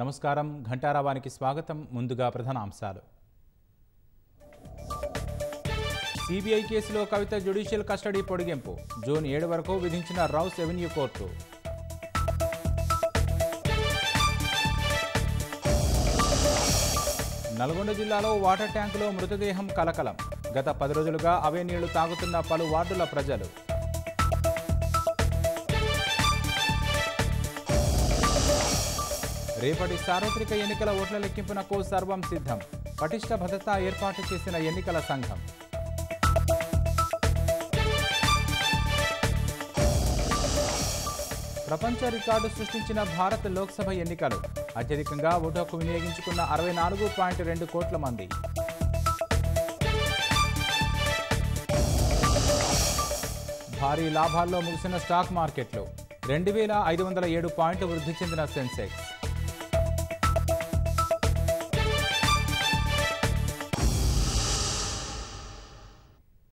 నమస్కారం ఘంటారావానికి స్వాగతం. ముందుగా ప్రధాన అంశాలు. సిబిఐ కేసులో కవిత జ్యుడిషియల్ కస్టడీ పొడిగింపు. జూన్ 7 వరకు విధించిన రౌస్ ఎవెన్యూ కోర్టు. నల్గొండ జిల్లాలో వాటర్ ట్యాంకులో మృతదేహం కలకలం. గత 10 రోజులుగా అవే నీళ్లు తాగుతున్న పలు వార్డుల ప్రజలు. రేపటి సార్వత్రిక ఎన్నికల ఓట్ల లెక్కింపునకు సర్వం సిద్ధం. పటిష్ట భద్రత ఏర్పాటు చేసిన ఎన్నికల సంఘం. ప్రపంచ రికార్డు సృష్టించిన భారత్ లోక్సభ ఎన్నికలు. అత్యధికంగా ఓటు హక్కు వినియోగించుకున్న 64.2 కోట్ల మంది. భారీ లాభాల్లో ముగిసిన స్టాక్ మార్కెట్లు. 2,507 పాయింట్లు వృద్ధి చెందిన సెన్సెక్స్.